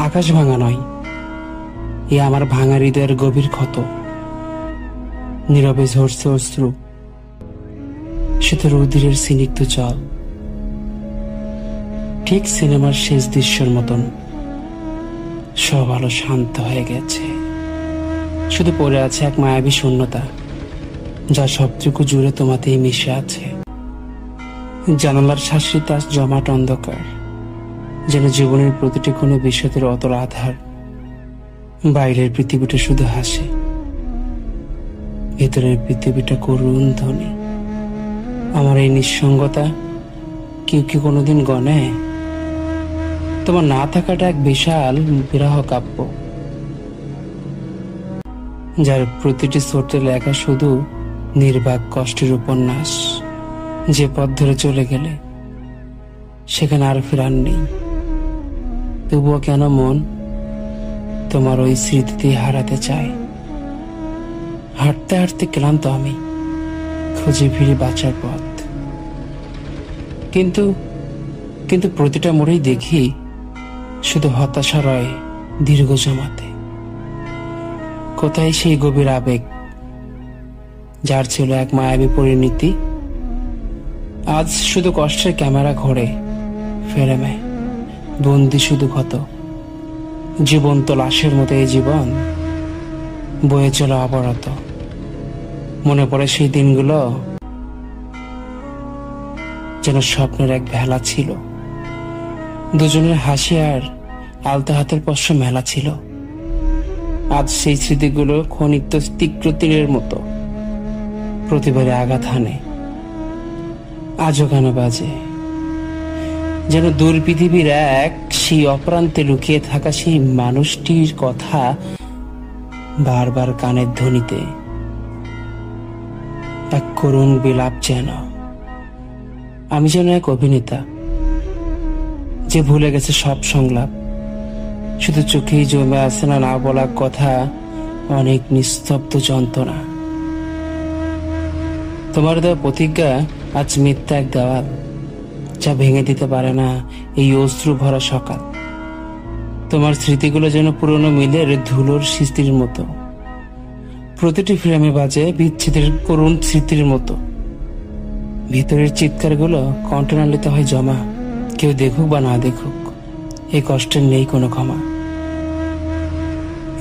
আকাশ ভাঙা নয়, এ আমার ভাঙা হৃদয়ের গভীর ক্ষত। নীরবে ঝরছে অশ্রু, সে তো রুদ্রের স্নিগ্ধ জল। ঠিক সিনেমার শেষ দৃশ্যের মতন সব আলো শান্ত হয়ে গেছে, শুধু পড়ে আছে এক মায়াবী শূন্যতা, যা সবটুকু জুড়ে তোমাতেই মিশে আছে। জানালার শাসিত আজ জমাট অন্ধকার, যেন জীবনের প্রতিটি কোনো বিষয়ের অতল আধার। বাইরের পৃথিবীটা শুধু হাসে, ভেতরের পৃথিবীটা করুণ ধ্বনি। আমার এই নিঃসঙ্গতা কেউ কি কোনোদিন গনে? তোমার না থাকাটা এক বিশাল বিরহ কাব্য, যার প্রতিটি ছোট্ট লেখা শুধু নির্বাক কষ্টের উপন্যাস। যে পথ ধরে চলে গেলে সেখানে আর ফেরার নেই। তবুও কেন মন তোমার ওই স্মৃতিতে হারাতে চায়? হাঁটতে হাঁটতে ক্লান্ত আমি, খুঁজে ফিরি বাঁচার পথ। কিন্তু কিন্তু প্রতিটা মোড়েই দেখি শুধু হতাশা রয় দীর্ঘ জমাতে। কোথায় সেই গভীর আবেগ, যার ছিল এক মায়াবী পরিণতি? আজ শুধু কষ্টের ক্যামেরা ঘোরে ফ্রেমে, বন্দি শুধু ক্ষত। জীবন্ত লাশের মতো এই জীবন বয়ে চলে অবরত। মনে পড়ে সেই দিনগুলো, যেন স্বপ্নের এক ভেলা ছিল। দুজনের হাসি আর আলতো হাতের স্পর্শ মেলা ছিল। আজ সেই স্মৃতিগুলো ক্ষণিক তীক্ষ্ণ তীরের মতো প্রতিবারে আঘাত হানে। আজও কেন বাজে, যেন দূর পৃথিবীর এক সেই অপ্রান্তে লুকিয়ে থাকা সেই মানুষটির কথা বারবার কানের ধ্বনিতে এক করুণ বিলাপ। যেন আমি যেন এক অভিনেতা যে ভুলে গেছে সব সংলাপ, শুধু চোখেই জমে আছে না না বলা কথা, অনেক নিস্তব্ধ যন্ত্রণা। তোমার দেওয়া প্রতিজ্ঞা আজ মিথ্যা এক দেওয়াল, যা ভেঙে দিতে পারে না এই অশ্রু ভরা সকাল। তোমার স্মৃতিগুলো যেন পুরনো মিলের ধুলোর স্মৃতির মতো, প্রতিটি ফ্রেমে বাজে বিচ্ছেদের করুণ স্মৃতির মতো। ভিতরের চিৎকারগুলো কণ্ঠনালীতে হয় জমা, কেউ দেখুক বা না দেখুক এই কষ্টের নেই কোনো ক্ষমা।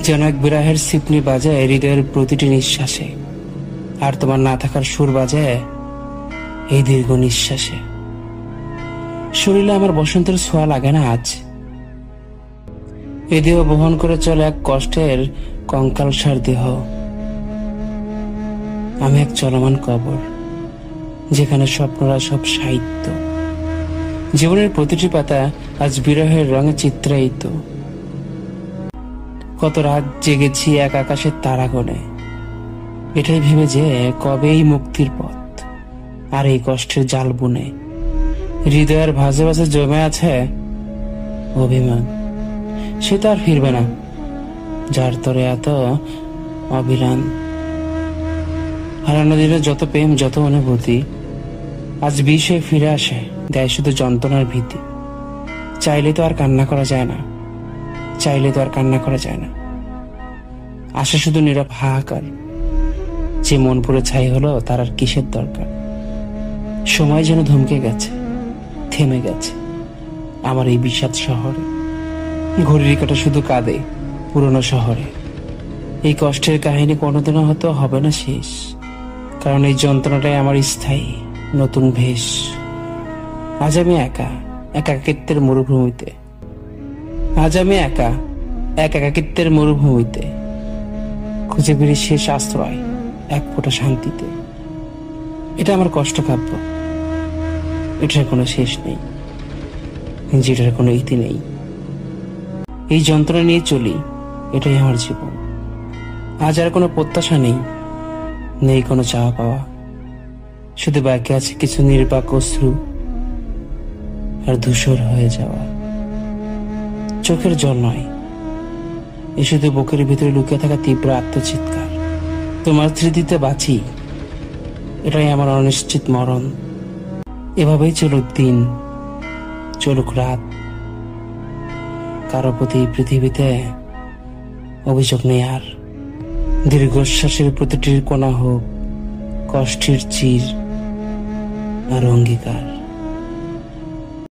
যেন এক বিরাহের সিপনি বাজায় হৃদয়ের প্রতিটি নিঃশ্বাসে, আর তোমার না থাকার সুর বাজায় এই দীর্ঘ নিঃশ্বাসে। শরীরে আমার বসন্তের ছোঁয়া লাগে না আজ, এ দেহ বহন করে চলে এক কষ্টের কঙ্কালসার দেহ। আমি এক চলমান কবর, যেখানে স্বপ্নরা সব সাহিত্য। জীবনের প্রতিটি পাতা আজ বিরহের রঙে চিত্রায়িত। কত রাত জেগেছি এক আকাশের তারা গণে, এটাই ভেবে যে কবে এই মুক্তির পথ। আর এই কষ্টের জাল বুনে হৃদয়ের ভাজে ভাজে জমে আছে অভিমান। সে তো আর ফিরবে না, যার তরে এত অবিরাম। হারানো দিনের যত প্রেম যত অনুভূতি আজ বিষে ফিরে আসে, দেয় শুধু যন্ত্রণার ভীতি। চাইলে তো আর কান্না করা যায় না, চাইলে তো আর কান্না করা যায় না। আসে শুধু নীরব হাহাকার, যে মন পুরো ছাই হলো তার আর কিসের দরকার। সময় যেন থমকে গেছে, থেমে গেছে আমার এই বিষাদ শহরে। ঘড়ির কাঁটা শুধু কাঁদে পুরনো শহরে। এই কষ্টের কাহিনী কোনোদিনও হয়তো হবে না শেষ, কারণ এই যন্ত্রণাটাই আমার স্থায়ী নতুন ভেষ। আজ আমি একা একাকিত্বের মরুভূমিতে, আজ আমি একা একাকিত্বের মরুভূমিতে খুঁজে ফিরি শেষ আশ্রয় এক ফোঁটা শান্তিতে। এটা আমার কষ্ট কাব্য, এটার কোনো শেষ নেই, যেটার কোনো ইতি নেই। এই যন্ত্রণা নিয়ে চলি, এটাই আমার জীবন। আজ আর কোনো প্রত্যাশা নেই, নেই কোনো চাওয়া পাওয়া, শুধু বাকি আছে কিছু নির্বাক অশ্রু আর ধূসর হয়ে যাওয়া। চোখের জল নয়, এ শুধু বুকের ভিতরে লুকিয়ে থাকা তীব্র আত্মচিৎকার। তোমার স্মৃতিতে বাঁচি, এটাই আমার অনিশ্চিত মরণ। এভাবেই চলুক দিন, চলুক রাত, কারো প্রতি এই পৃথিবীতে অভিযোগ নেই আর। দীর্ঘশ্বাসের প্রতিটির কোণা হোক কষ্টের চির আর অঙ্গীকার।